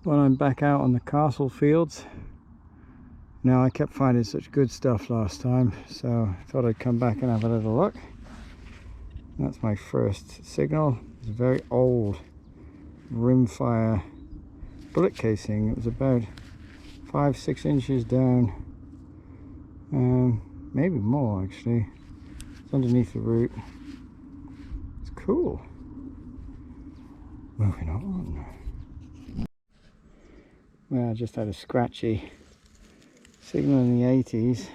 Well, I'm back out on the castle fields. Now, I kept finding such good stuff last time, so I thought I'd come back and have a little look. That's my first signal. It's a very old rimfire bullet casing. It was about 5-6 inches down, maybe more actually. It's underneath the root. It's cool. Moving on. Well, I just had a scratchy signal in the 80s.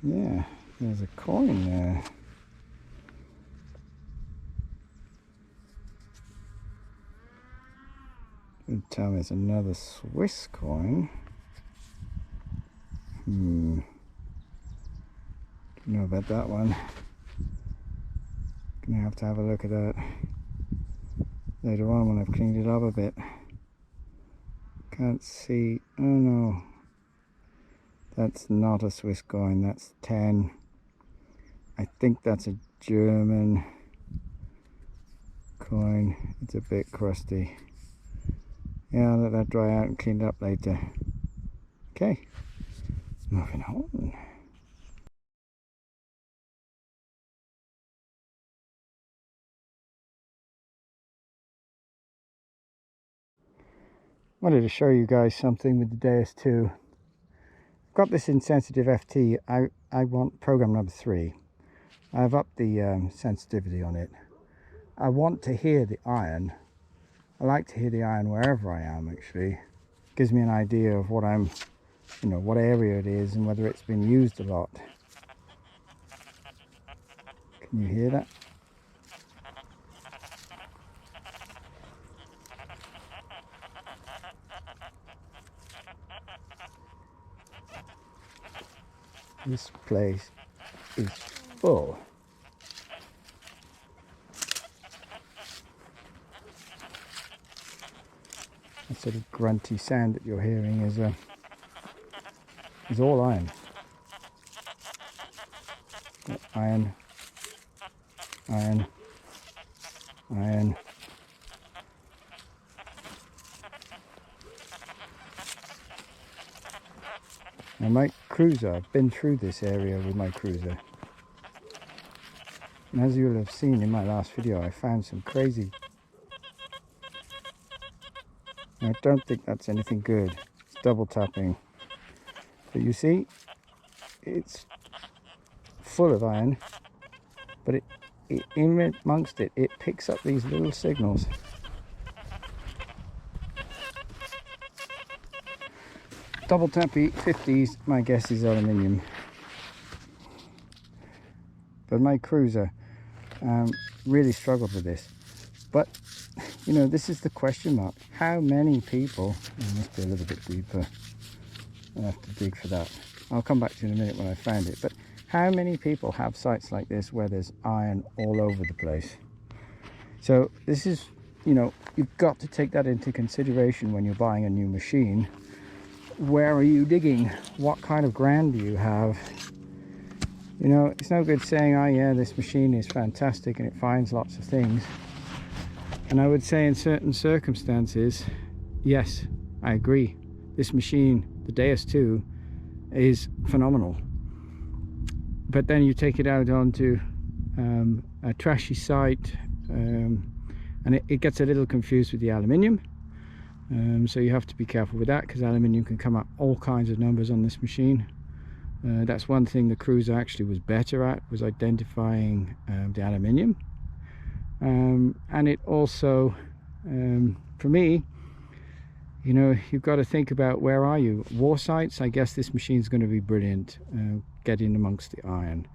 Yeah, there's a coin there. You'd tell me it's another Swiss coin. Don't know about that one. Gonna have to have a look at that later on when I've cleaned it up a bit. Can't see. Oh no, that's not a Swiss coin. That's 10. I think that's a German coin. It's a bit crusty. Yeah, I'll let that dry out and clean it up later. Okay, moving on. Wanted to show you guys something with the Deus 2. I've got this insensitive FT. I want program number 3. I've upped the sensitivity on it. I want to hear the iron. I like to hear the iron wherever I am, actually. It gives me an idea of what I'm, what area it is and whether it's been used a lot. Can you hear that? This place is full. That sort of grunty sound that you're hearing is all iron. Iron, iron, iron. Now my cruiser, I've been through this area with my cruiser. And as you'll have seen in my last video, I found some crazy. I don't think that's anything good. It's double tapping. But you see, it's full of iron, but in amongst it, it picks up these little signals. Double tappy 50s, my guess is aluminium. But my cruiser really struggled with this. But this is the question mark. How many people, it must be a little bit deeper, I'll have to dig for that. I'll come back to you in a minute when I find it. But how many people have sites like this where there's iron all over the place? So this is, you've got to take that into consideration when you're buying a new machine. Where are you digging? What kind of ground do you have? It's no good saying, oh yeah, this machine is fantastic and it finds lots of things. And I would say in certain circumstances, yes, I agree. This machine, the Deus 2, is phenomenal. But then you take it out onto a trashy site and it gets a little confused with the aluminium. So you have to be careful with that, because aluminium can come up all kinds of numbers on this machine. That's one thing the cruiser actually was better at, was identifying the aluminium. And it also, for me, you've got to think about, where are you? War sites, I guess this machine's going to be brilliant getting amongst the iron.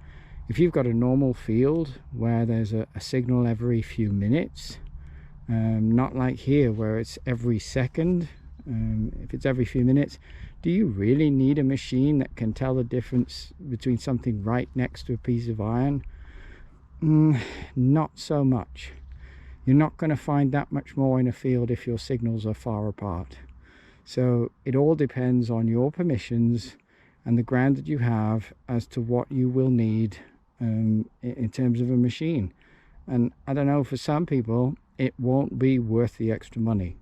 If you've got a normal field where there's a signal every few minutes, not like here where it's every second, if it's every few minutes, do you really need a machine that can tell the difference between something right next to a piece of iron? Not so much. You're not going to find that much more in a field if your signals are far apart. So it all depends on your permissions and the ground that you have as to what you will need in terms of a machine. And I don't know, for some people it won't be worth the extra money.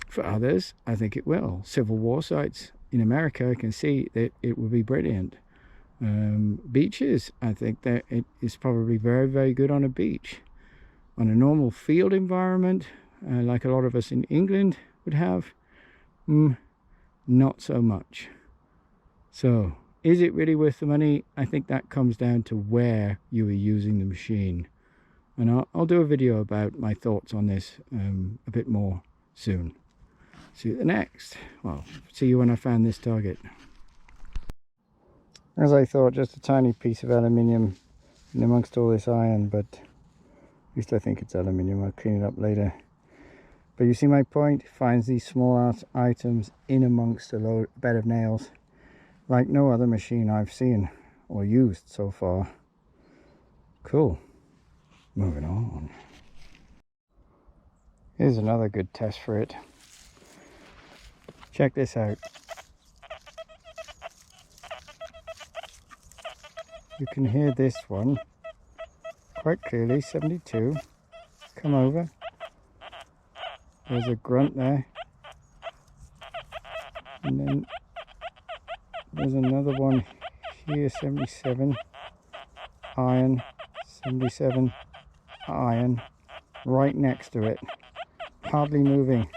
For others, I think it will. Civil War sites in America, I can see that it will be brilliant. Beaches, I think that it is probably very, very good on a beach. On a normal field environment, like a lot of us in England would have, not so much. So, is it really worth the money? I think that comes down to where you are using the machine. And I'll do a video about my thoughts on this a bit more soon. See you at the next. Well, see you when I found this target. As I thought, just a tiny piece of aluminium in amongst all this iron, but at least I think it's aluminium. I'll clean it up later. But you see my point? It finds these small items in amongst a bed of nails like no other machine I've seen or used so far. Cool. Moving on. Here's another good test for it. Check this out. You can hear this one quite clearly, 72. Come over. There's a grunt there. And then there's another one here, 77. Iron, 77. Iron. Right next to it. Hardly moving.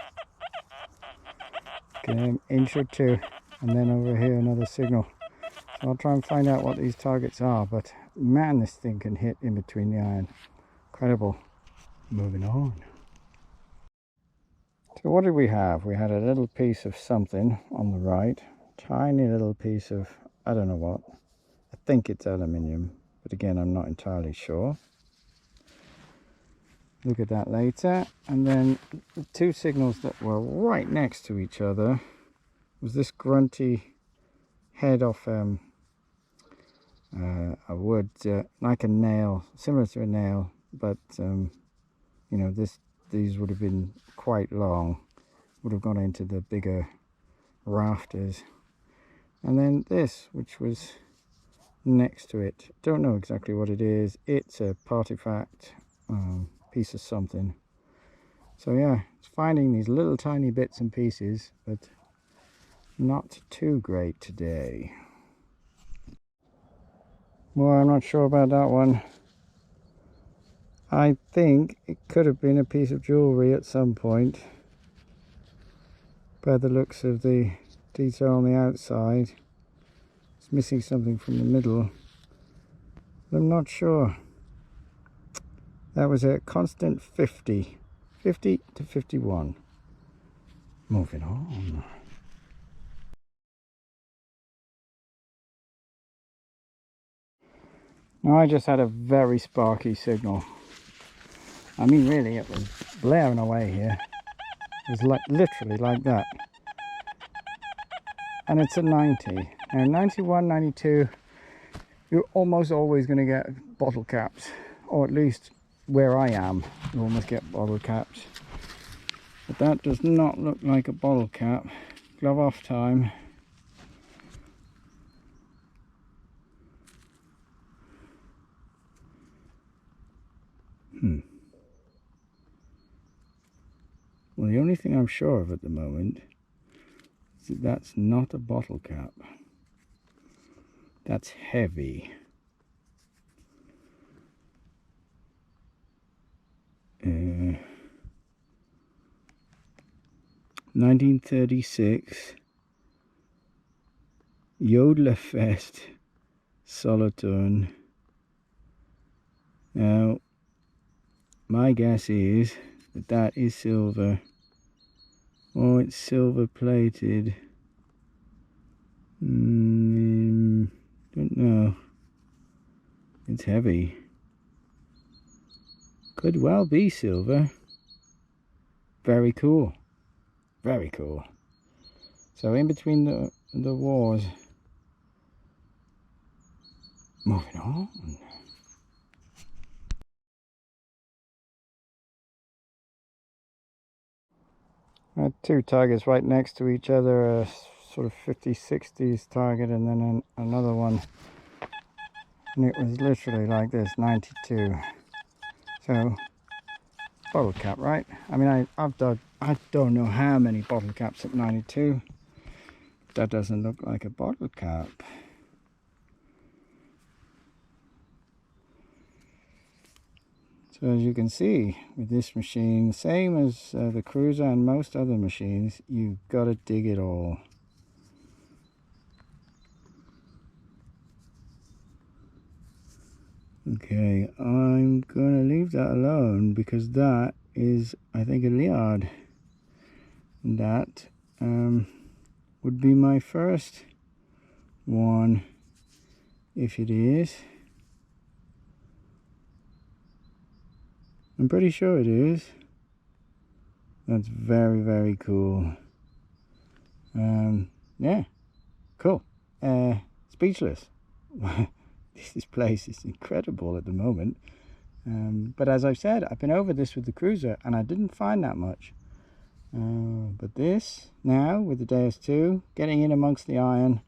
Get an inch or two. And then over here another signal. So I'll try and find out what these targets are. But man, this thing can hit in between the iron. Incredible. Moving on. So what did we have? We had a little piece of something on the right. Tiny little piece of, I don't know what. I think it's aluminium. But again, I'm not entirely sure. Look at that later. And then the two signals that were right next to each other was this grunty head off a wood, like a nail, similar to a nail, but you know, these would have been quite long, would have gone into the bigger rafters. And then this, which was next to it, don't know exactly what it is. It's a artifact, piece of something. So yeah, it's finding these little tiny bits and pieces, but not too great today. Well, I'm not sure about that one. I think it could have been a piece of jewellery at some point, by the looks of the detail on the outside. It's missing something from the middle. I'm not sure. That was a constant 50 to 51. Moving on. Now I just had a very sparky signal. I mean, really, it was blaring away here. It was like literally like that. And it's a 90. Now 91, 92, you're almost always going to get bottle caps, or at least where I am, you almost get bottle caps. But that does not look like a bottle cap. Glove off time. Well, the only thing I'm sure of at the moment is that that's not a bottle cap. That's heavy. 1936 Jodlerfest Solitone. Now, my guess is that that is silver. Oh, it's silver plated. Don't know. It's heavy. Could well be silver. Very cool. Very cool. So in between the wars. Moving on. I had two targets right next to each other, a sort of 50s, 60s target, and then another one, and it was literally like this, 92. So bottle cap, right? I mean, I've done, I don't know how many bottle caps at 92. That doesn't look like a bottle cap. So as you can see with this machine, same as the Cruiser and most other machines, you've got to dig it all. Okay, I'm gonna leave that alone because that is, I think, a Liard. And that would be my first one, if it is. I'm pretty sure it is. That's very, very cool. Yeah, cool. Speechless. This place is incredible at the moment. But as I've said, I've been over this with the Cruiser and I didn't find that much. But this, now with the Deus 2, getting in amongst the iron,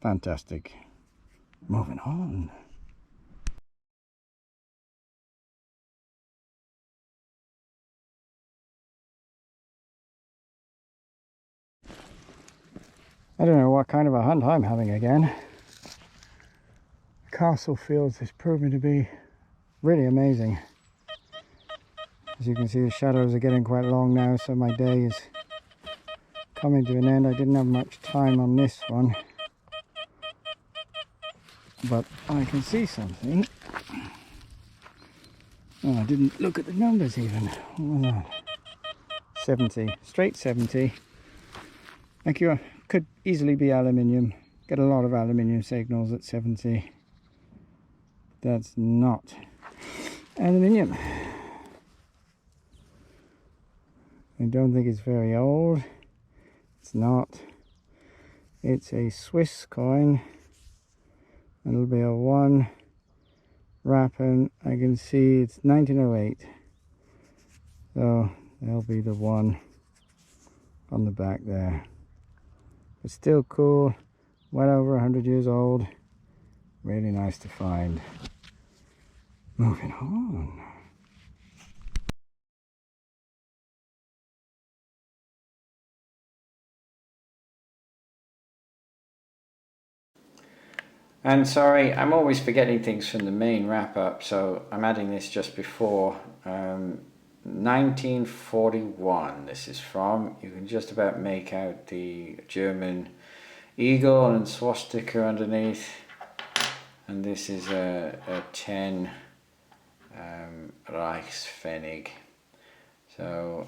fantastic. Moving on. I don't know what kind of a hunt I'm having again. Castle Fields is proving to be really amazing. As you can see, the shadows are getting quite long now, so my day is coming to an end. I didn't have much time on this one, but I can see something. Oh, I didn't look at the numbers even. What was that? 70, straight 70. Thank you. Could easily be aluminium. Get a lot of aluminium signals at 70. That's not aluminium. I don't think it's very old. It's not. It's a Swiss coin. It'll be a 1 wrapping. I can see it's 1908. So there'll be the 1 on the back there. It's still cool. Well over 100 years old. Really nice to find. Moving on. And sorry, I'm always forgetting things from the main wrap-up, so I'm adding this just before. 1941 this is from. You can just about make out the German eagle and swastika underneath. And this is a 10 Reichspfennig. So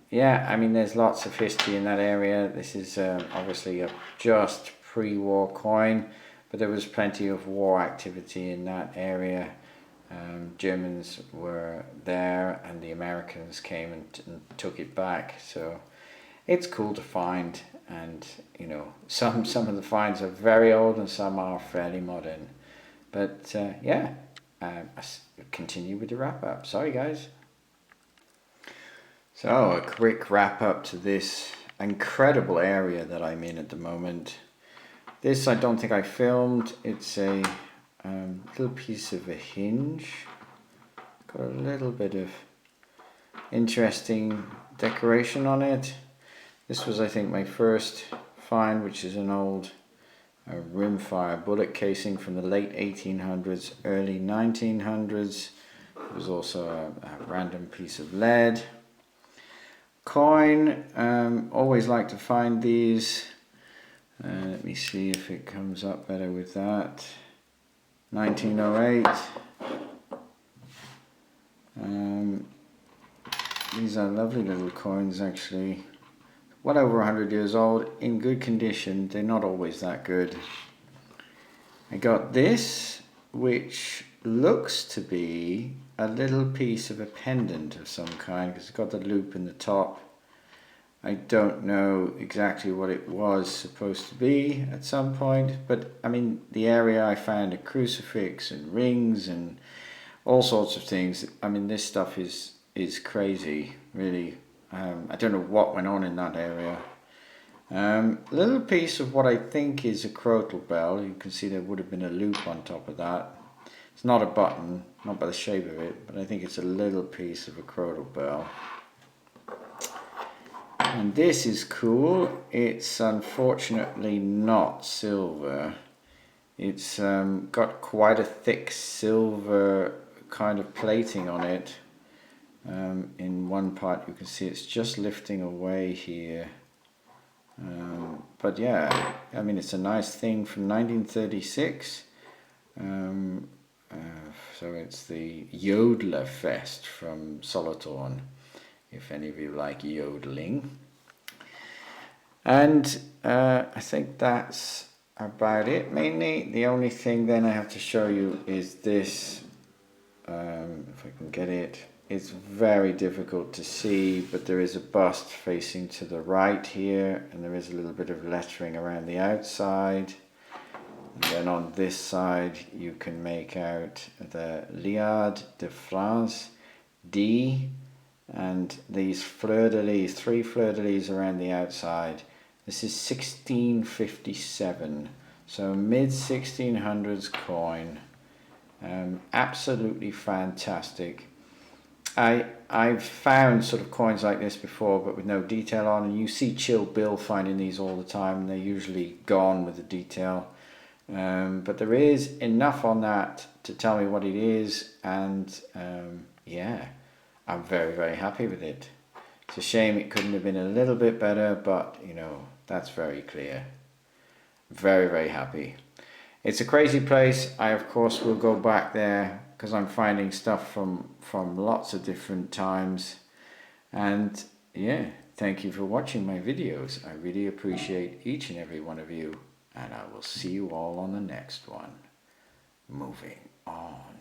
yeah, I mean, there's lots of history in that area. This is obviously a just pre-war coin, but there was plenty of war activity in that area. Germans were there and the Americans came and took it back. So it's cool to find, and you know, some of the finds are very old and some are fairly modern. But yeah, I continue with the wrap up. Sorry guys. So a quick wrap up to this incredible area that I'm in at the moment. This I don't think I filmed. It's a little piece of a hinge. Got a little bit of interesting decoration on it. This was, I think, my first find, which is an old rimfire bullet casing from the late 1800s, early 1900s. It was also a random piece of lead. Coin, always like to find these. Let me see if it comes up better with that. 1908. These are lovely little coins actually. Well over 100 years old, in good condition. They're not always that good. I got this, which looks to be a little piece of a pendant of some kind, because it's got the loop in the top. I don't know exactly what it was supposed to be at some point, but I mean, the area I found a crucifix and rings and all sorts of things. I mean, this stuff is crazy, really. I don't know what went on in that area. A little piece of what I think is a crotal bell. You can see there would have been a loop on top of that. It's not a button, not by the shape of it, but I think it's a little piece of a chrono bell. And this is cool. It's unfortunately not silver. It's got quite a thick silver kind of plating on it. In one part you can see it's just lifting away here. But yeah, I mean, it's a nice thing from 1936. So it's the Yodeler Fest from Solothurn, if any of you like yodeling. And I think that's about it mainly. The only thing then I have to show you is this, if I can get it. It's very difficult to see, but there is a bust facing to the right here, and there is a little bit of lettering around the outside. And then on this side you can make out the Liard de France D, and these fleur-de-lis, 3 fleur-de-lis around the outside. This is 1657, so mid-1600s coin. Absolutely fantastic. I've found sort of coins like this before, but with no detail on, and you see Chill Bill finding these all the time, and they're usually gone with the detail. But there is enough on that to tell me what it is, and yeah, I'm very, very happy with it. It's a shame it couldn't have been a little bit better, but you know, that's very clear. Very, very happy. It's a crazy place. I of course will go back there because I'm finding stuff from lots of different times. And yeah, thank you for watching my videos. I really appreciate each and every one of you, and I will see you all on the next one. Moving on.